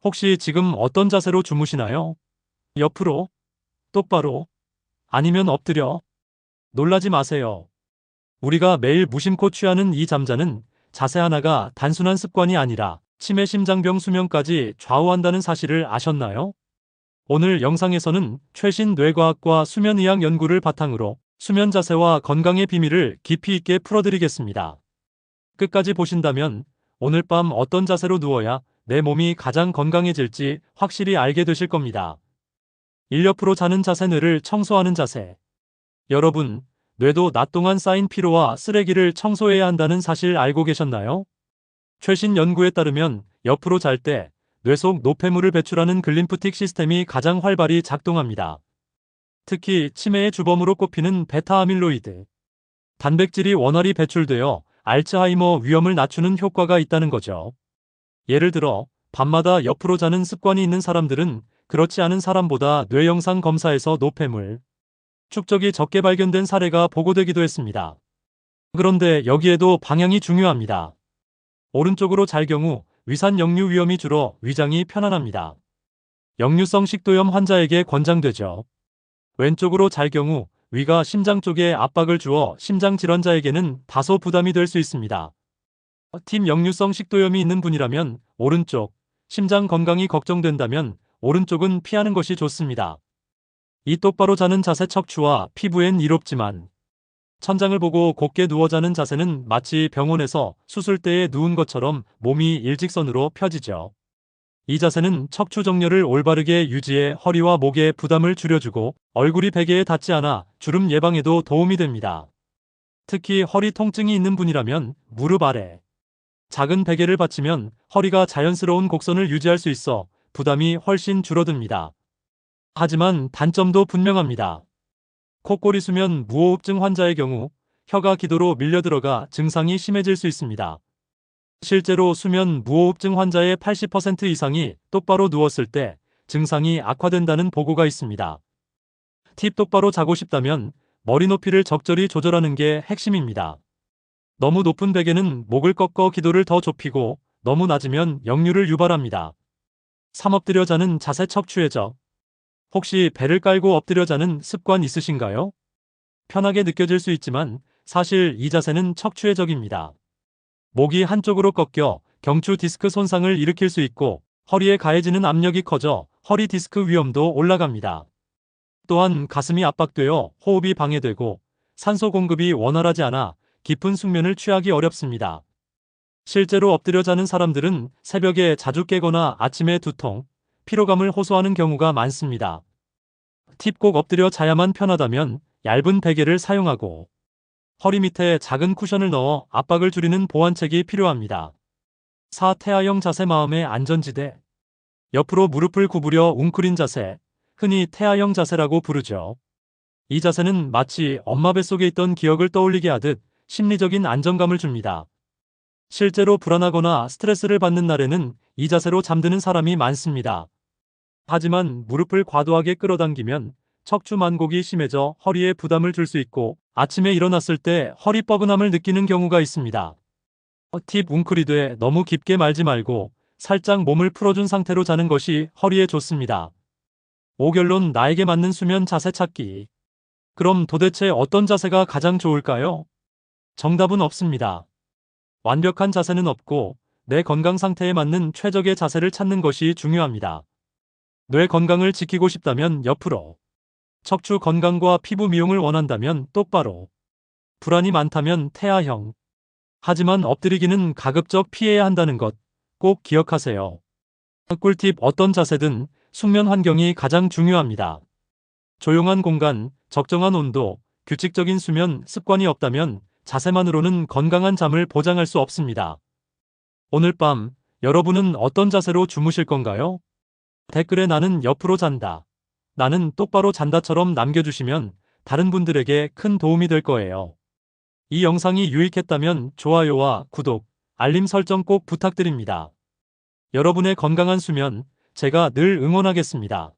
혹시 지금 어떤 자세로 주무시나요? 옆으로, 똑바로, 아니면 엎드려? 놀라지 마세요. 우리가 매일 무심코 취하는 이 잠자는 자세 하나가 단순한 습관이 아니라 치매 심장병 수명까지 좌우한다는 사실을 아셨나요? 오늘 영상에서는 최신 뇌과학과 수면의학 연구를 바탕으로 수면 자세와 건강의 비밀을 깊이 있게 풀어드리겠습니다. 끝까지 보신다면 오늘 밤 어떤 자세로 누워야 내 몸이 가장 건강해질지 확실히 알게 되실 겁니다. 일옆으로 자는 자세, 뇌를 청소하는 자세. 여러분, 뇌도 낮 동안 쌓인 피로와 쓰레기를 청소해야 한다는 사실 알고 계셨나요? 최신 연구에 따르면 옆으로 잘 때 뇌 속 노폐물을 배출하는 글림프틱 시스템이 가장 활발히 작동합니다. 특히 치매의 주범으로 꼽히는 베타아밀로이드, 단백질이 원활히 배출되어 알츠하이머 위험을 낮추는 효과가 있다는 거죠. 예를 들어 밤마다 옆으로 자는 습관이 있는 사람들은 그렇지 않은 사람보다 뇌 영상 검사에서 노폐물 축적이 적게 발견된 사례가 보고되기도 했습니다. 그런데 여기에도 방향이 중요합니다. 오른쪽으로 잘 경우 위산 역류 위험이 줄어 위장이 편안합니다. 역류성 식도염 환자에게 권장되죠. 왼쪽으로 잘 경우 위가 심장 쪽에 압박을 주어 심장 질환자에게는 다소 부담이 될 수 있습니다. 팀 역류성 식도염이 있는 분이라면 오른쪽, 심장 건강이 걱정된다면 오른쪽은 피하는 것이 좋습니다. 이 똑바로 자는 자세, 척추와 피부엔 이롭지만 천장을 보고 곧게 누워 자는 자세는 마치 병원에서 수술대에 누운 것처럼 몸이 일직선으로 펴지죠. 이 자세는 척추 정렬을 올바르게 유지해 허리와 목에 부담을 줄여주고 얼굴이 베개에 닿지 않아 주름 예방에도 도움이 됩니다. 특히 허리 통증이 있는 분이라면 무릎 아래 작은 베개를 받치면 허리가 자연스러운 곡선을 유지할 수 있어 부담이 훨씬 줄어듭니다. 하지만 단점도 분명합니다. 코골이 수면 무호흡증 환자의 경우 혀가 기도로 밀려들어가 증상이 심해질 수 있습니다. 실제로 수면 무호흡증 환자의 80% 이상이 똑바로 누웠을 때 증상이 악화된다는 보고가 있습니다. 팁: 똑바로 자고 싶다면 머리 높이를 적절히 조절하는 게 핵심입니다. 너무 높은 베개는 목을 꺾어 기도를 더 좁히고 너무 낮으면 역류를 유발합니다. 3. 엎드려 자는 자세, 척추 회전. 혹시 배를 깔고 엎드려 자는 습관 있으신가요? 편하게 느껴질 수 있지만 사실 이 자세는 척추의 적입니다. 목이 한쪽으로 꺾여 경추 디스크 손상을 일으킬 수 있고 허리에 가해지는 압력이 커져 허리 디스크 위험도 올라갑니다. 또한 가슴이 압박되어 호흡이 방해되고 산소 공급이 원활하지 않아 깊은 숙면을 취하기 어렵습니다. 실제로 엎드려 자는 사람들은 새벽에 자주 깨거나 아침에 두통, 피로감을 호소하는 경우가 많습니다. 팁: 꼭 엎드려 자야만 편하다면 얇은 베개를 사용하고 허리 밑에 작은 쿠션을 넣어 압박을 줄이는 보완책이 필요합니다. 4. 태아형 자세, 마음의 안전지대. 옆으로 무릎을 구부려 웅크린 자세, 흔히 태아형 자세라고 부르죠. 이 자세는 마치 엄마 뱃속에 있던 기억을 떠올리게 하듯 심리적인 안정감을 줍니다. 실제로 불안하거나 스트레스를 받는 날에는 이 자세로 잠드는 사람이 많습니다. 하지만 무릎을 과도하게 끌어당기면 척추 만곡이 심해져 허리에 부담을 줄 수 있고 아침에 일어났을 때 허리 뻐근함을 느끼는 경우가 있습니다. 팁: 웅크리되 너무 깊게 말지 말고 살짝 몸을 풀어준 상태로 자는 것이 허리에 좋습니다. 5. 결론: 나에게 맞는 수면 자세 찾기. 그럼 도대체 어떤 자세가 가장 좋을까요? 정답은 없습니다. 완벽한 자세는 없고 내 건강 상태에 맞는 최적의 자세를 찾는 것이 중요합니다. 뇌 건강을 지키고 싶다면 옆으로, 척추 건강과 피부 미용을 원한다면 똑바로, 불안이 많다면 태아형. 하지만 엎드리기는 가급적 피해야 한다는 것 꼭 기억하세요. 꿀팁: 어떤 자세든 숙면 환경이 가장 중요합니다. 조용한 공간, 적정한 온도, 규칙적인 수면 습관이 없다면 자세만으로는 건강한 잠을 보장할 수 없습니다. 오늘 밤 여러분은 어떤 자세로 주무실 건가요? 댓글에 나는 옆으로 잔다, 나는 똑바로 잔다처럼 남겨주시면 다른 분들에게 큰 도움이 될 거예요. 이 영상이 유익했다면 좋아요와 구독, 알림 설정 꼭 부탁드립니다. 여러분의 건강한 수면 제가 늘 응원하겠습니다.